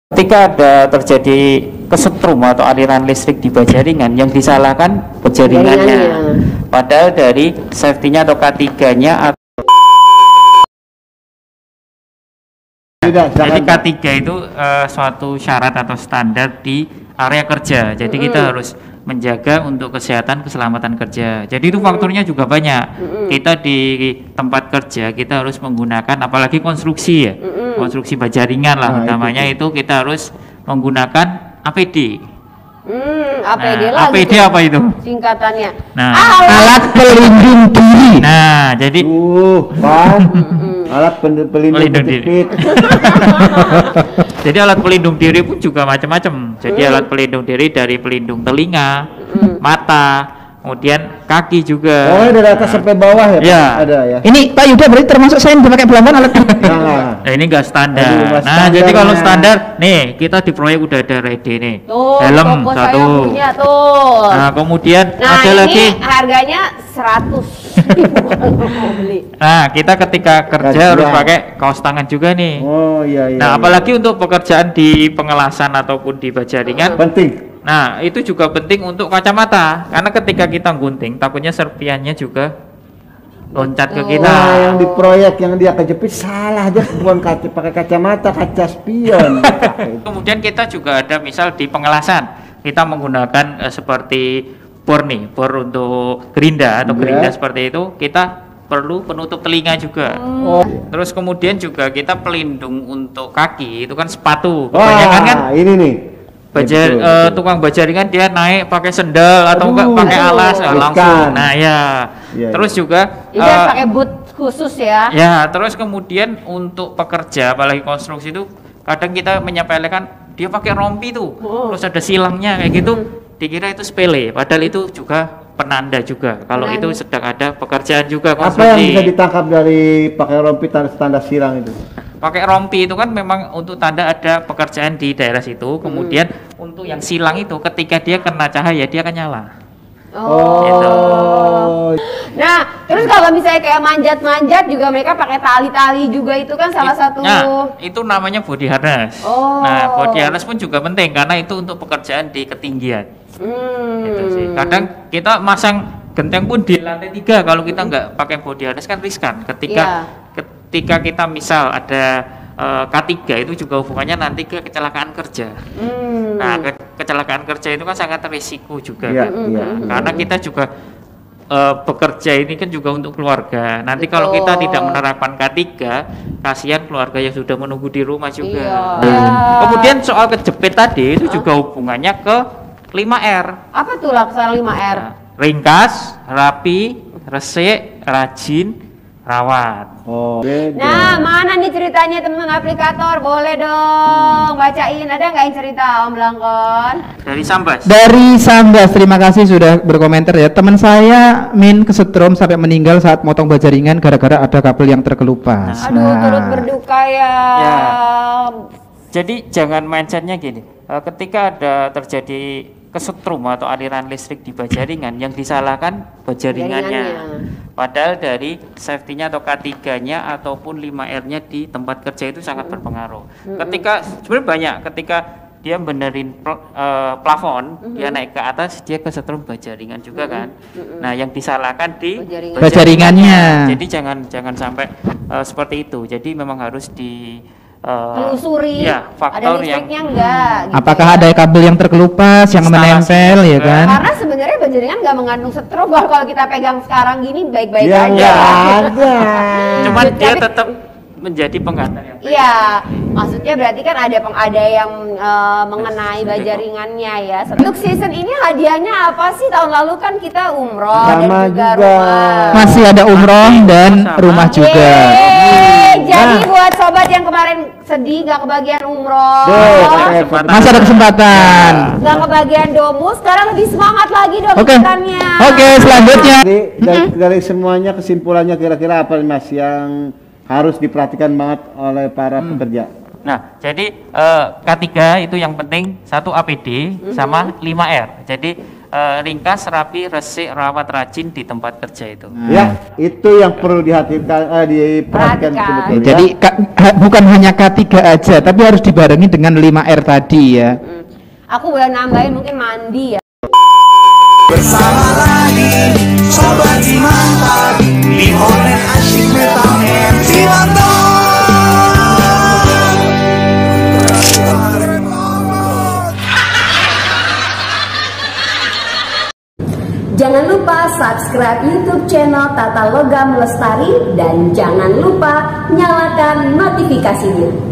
Ketika ada terjadi kesetrum atau aliran listrik di baja ringan, yang disalahkan baja ringannya. Padahal dari safety-nya atau K3-nya jadi K3 itu suatu syarat atau standar di area kerja. Jadi kita harus menjaga untuk kesehatan keselamatan kerja. Jadi itu faktornya juga banyak. Kita di tempat kerja kita harus menggunakan apalagi konstruksi ya. Konstruksi baja ringan lah namanya itu kita harus menggunakan APD. APD nah, lagi APD apa itu? Singkatannya. Nah, alat pelindung diri. Nah, jadi alat pelindung diri. Jadi alat pelindung diri pun juga macam-macam. Jadi alat pelindung diri dari pelindung telinga, mata, kemudian kaki juga. Oh, dari atas sampai bawah ya? Ya. Ada ya. Ini Pak Yuda berarti termasuk saya yang dipakai pelambon alat. Nah, ini enggak standar. Nah, jadi kalau standar nih kita di proyek udah ada ready nih. Tuh, helm toko saya satu. punya, tuh. Nah, kemudian Nah, ada ini lagi. harganya 100 mau beli. Nah, kita ketika kerja harus pakai kaos tangan juga nih. Oh iya iya. Nah, apalagi untuk pekerjaan di pengelasan ataupun di baja ringan. Penting. Nah, itu juga penting untuk kacamata karena ketika kita gunting takutnya serpiannya juga loncat ke kita. Nah, yang di proyek yang dia kejepit salah aja, bukan pakai kacamata, kaca spion. Kemudian kita juga ada misal di pengelasan kita menggunakan seperti bor nih, bor untuk gerinda atau gerinda seperti itu kita perlu penutup telinga juga. Terus kemudian juga kita pelindung untuk kaki itu kan sepatu. Kebanyakan kan ini nih. Baja tukang baja ringan dia naik pakai sendal atau enggak pakai alas langsung. Nah, ya. Terus juga pakai boot khusus ya. Ya, terus kemudian untuk pekerja apalagi konstruksi itu kadang kita menyepelekan dia pakai rompi tuh. Terus ada silangnya kayak gitu. Dikira itu sepele, padahal itu juga penanda juga kalau itu sedang ada pekerjaan juga konstruksi. Apa yang bisa ditangkap dari pakai rompi tanda silang itu? Pakai rompi itu kan memang untuk tanda ada pekerjaan di daerah situ. Kemudian untuk yang silang itu ketika dia kena cahaya dia akan nyala. Gitu. Nah, terus kalau misalnya kayak manjat-manjat juga mereka pakai tali-tali juga itu kan salah satu. Nah, itu namanya body harness. Nah, body harness pun juga penting karena itu untuk pekerjaan di ketinggian. Gitu sih. Kadang kita masang genteng pun di lantai 3 kalau kita nggak pakai body harness kan riskan. Ketika kita misal ada K3 itu juga hubungannya nanti ke kecelakaan kerja. Nah, kecelakaan kerja itu kan sangat risiko juga kan? Karena kita juga bekerja ini kan juga untuk keluarga. Nanti kalau kita tidak menerapkan K3, kasihan keluarga yang sudah menunggu di rumah juga. Kemudian soal kejepit tadi itu juga hubungannya ke 5R. Apa tuh laksana 5R? Nah, ringkas, rapi, resik, rajin, rawat. Nah, mana nih ceritanya teman-teman aplikator? Boleh dong bacain. Ada nggak yang cerita Om Blangkon? Dari Sambas. Dari Sambas, terima kasih sudah berkomentar ya. Teman saya kesetrum sampai meninggal saat motong baja ringan gara-gara ada kabel yang terkelupas. Aduh, turut berduka ya. Jadi jangan mindsetnya gini. Ketika ada terjadi kesetrum atau aliran listrik di baja ringan, yang disalahkan baja ringannya. Padahal dari safety-nya atau K3-nya ataupun 5R-nya di tempat kerja itu sangat berpengaruh. Ketika sebenarnya banyak, ketika dia benerin plafon, dia naik ke atas, dia kesetrum baja ringan juga kan. Nah, yang disalahkan di baja ringannya. Jadi jangan sampai seperti itu. Jadi memang harus di telusuri faktor ada listriknya yang enggak gitu. Apakah ada kabel yang terkelupas yang menempel ya kan? Karena sebenarnya baja ringan nggak mengandung setrum. Kalau kita pegang sekarang gini baik-baik aja. Ada. Cuman dia tetap menjadi pengganti. Iya, maksudnya berarti kan ada yang mengenai baja ringannya ya. Untuk season ini hadiahnya apa sih? Tahun lalu kan kita umroh dan juga rumah. Masih ada umroh dan rumah juga. Jadi buat sobat yang kemarin sedih nggak kebagian umroh, masih ada kesempatan. Nggak kebagian domus, sekarang lebih semangat lagi dong ikannya. Oke, selanjutnya. Dari semuanya kesimpulannya kira-kira apa Mas yang harus diperhatikan banget oleh para pekerja? Nah, jadi K3 itu yang penting satu APD sama 5R. Jadi ringkas, rapi, resik, rawat, rajin di tempat kerja itu. Ya, itu yang perlu diperhatikan betul-betul. Jadi bukan hanya K3 aja, tapi harus dibarengi dengan 5R tadi ya. Aku boleh nambahin mungkin mandi ya. Bersama lagi Sobat Cimantan di Onet Asyik Metamen Cimantan. Jangan lupa subscribe YouTube channel Tata Logam Lestari dan jangan lupa nyalakan notifikasinya.